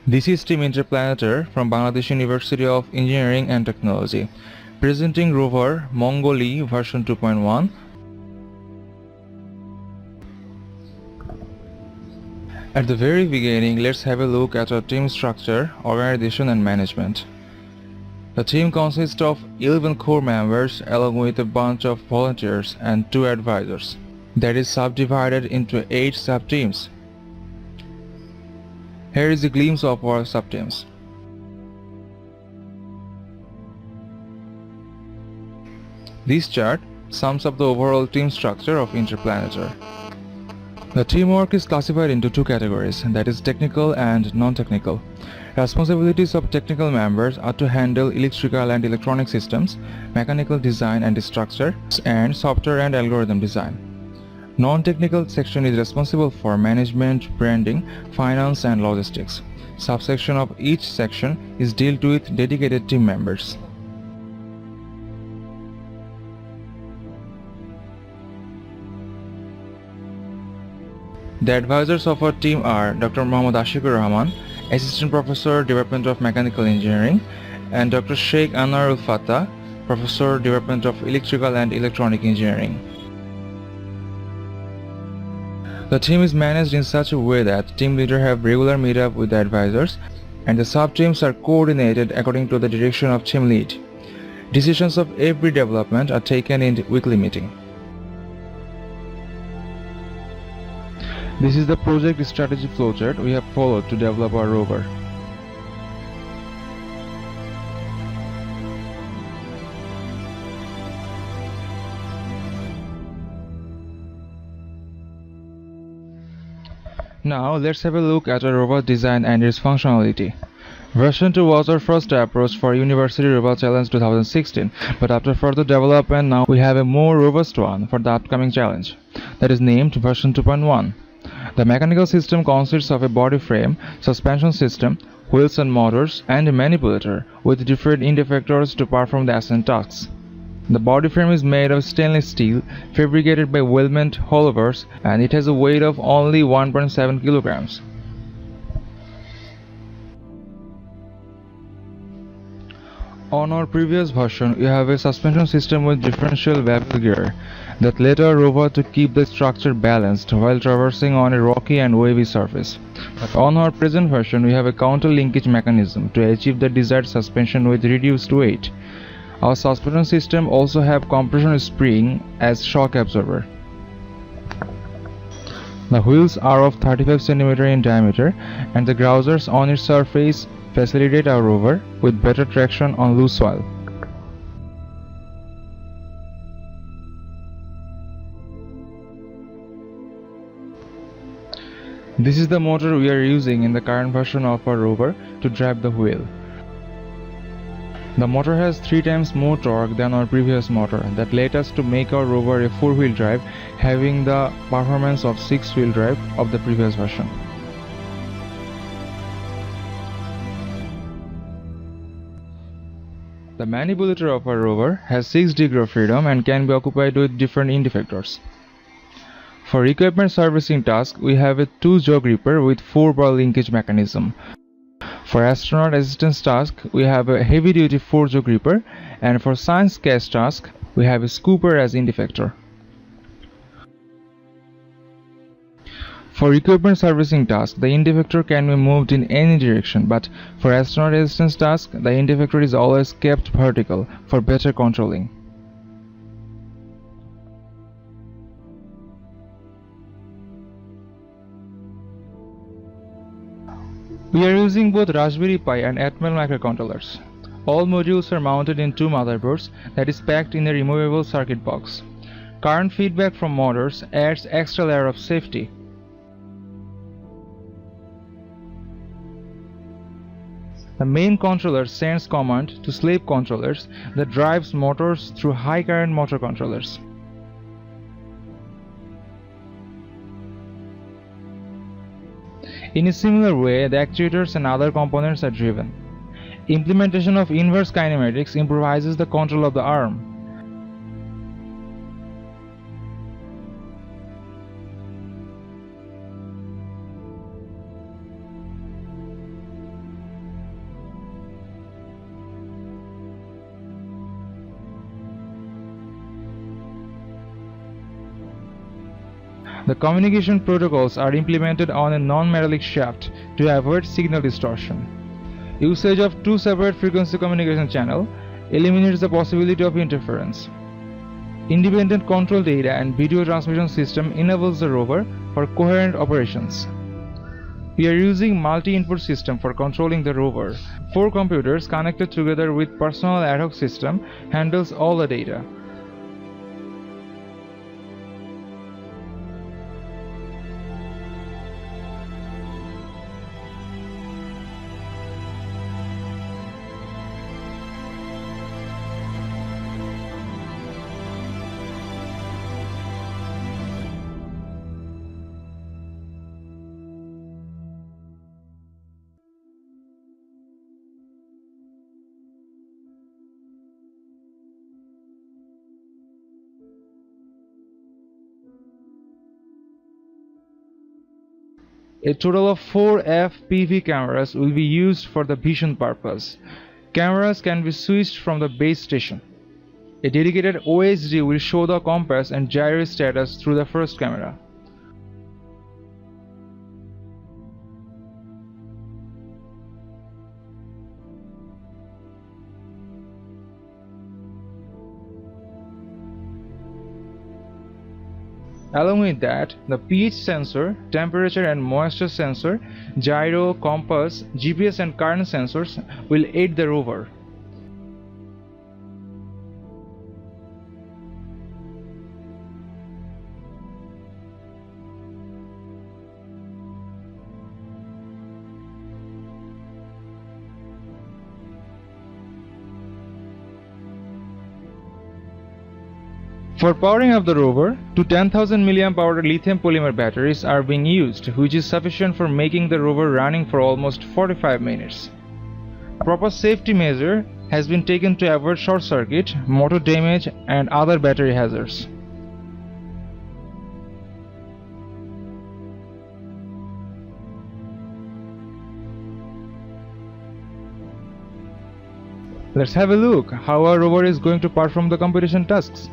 This is Team Interplanetar from Bangladesh University of Engineering and Technology, presenting rover Mongoli version 2.1. At the very beginning, let's have a look at our team structure, organization and management. The team consists of 11 core members along with a bunch of volunteers and 2 advisors. That is subdivided into 8 sub-teams. Here is a glimpse of our sub-teams. This chart sums up the overall team structure of Interplanetar. The teamwork is classified into 2 categories, that is technical and non-technical. Responsibilities of technical members are to handle electrical and electronic systems, mechanical design and structure, and software and algorithm design. Non-technical section is responsible for management, branding, finance and logistics. Subsection of each section is dealt with dedicated team members. The advisors of our team are Dr. Mohammad Ashikur Rahman, Assistant Professor, Department of Mechanical Engineering, and Dr. Sheikh Anwar Fattah, Professor, Department of Electrical and Electronic Engineering. The team is managed in such a way that team leaders have regular meet-up with the advisors and the sub-teams are coordinated according to the direction of team lead. Decisions of every development are taken in weekly meeting. This is the project strategy flowchart we have followed to develop our rover. Now let's have a look at our rover design and its functionality. Version 2 was our first approach for University Rover Challenge 2016, but after further development now we have a more robust one for the upcoming challenge, that is named version 2.1. The mechanical system consists of a body frame, suspension system, wheels and motors, and a manipulator with different end effectors to perform the ascent tasks. The body frame is made of stainless steel, fabricated by weldment hollowers, and it has a weight of only 1.7 kilograms. On our previous version, we have a suspension system with differential bevel gear that let our rover to keep the structure balanced while traversing on a rocky and wavy surface. But on our present version, we have a counter linkage mechanism to achieve the desired suspension with reduced weight. Our suspension system also have compression spring as shock absorber. The wheels are of 35 cm in diameter and the grouses on its surface facilitate our rover with better traction on loose soil. This is the motor we are using in the current version of our rover to drive the wheel. The motor has 3 times more torque than our previous motor that led us to make our rover a 4-wheel drive, having the performance of 6-wheel drive of the previous version. The manipulator of our rover has 6 degrees of freedom and can be occupied with different end effectors. For equipment servicing task, we have a 2-jaw gripper with 4-bar linkage mechanism. For astronaut assistance task, we have a heavy-duty 4-jaw gripper, and for science cast task, we have a scooper as end effector. For equipment servicing task, the end effector can be moved in any direction, but for astronaut assistance task, the end effector is always kept vertical for better controlling. We are using both Raspberry Pi and Atmel microcontrollers. All modules are mounted in 2 motherboards that is packed in a removable circuit box. Current feedback from motors adds extra layer of safety. The main controller sends command to slave controllers that drives motors through high current motor controllers. In a similar way, the actuators and other components are driven. Implementation of inverse kinematics improvises the control of the arm. The communication protocols are implemented on a non-metallic shaft to avoid signal distortion. Usage of two separate frequency communication channels eliminates the possibility of interference. Independent control data and video transmission system enables the rover for coherent operations. We are using multi-input system for controlling the rover. 4 computers connected together with Promotional ad hoc system handles all the data. A total of 4 FPV cameras will be used for the vision purpose. Cameras can be switched from the base station. A dedicated OHD will show the compass and gyro status through the first camera. Along with that, the pH sensor, temperature and moisture sensor, gyro, compass, GPS and current sensors will aid the rover. For powering up the rover, two 10,000 mAh lithium polymer batteries are being used, which is sufficient for making the rover running for almost 45 minutes. Proper safety measure has been taken to avoid short circuit, motor damage and other battery hazards. Let's have a look how our rover is going to perform the competition tasks.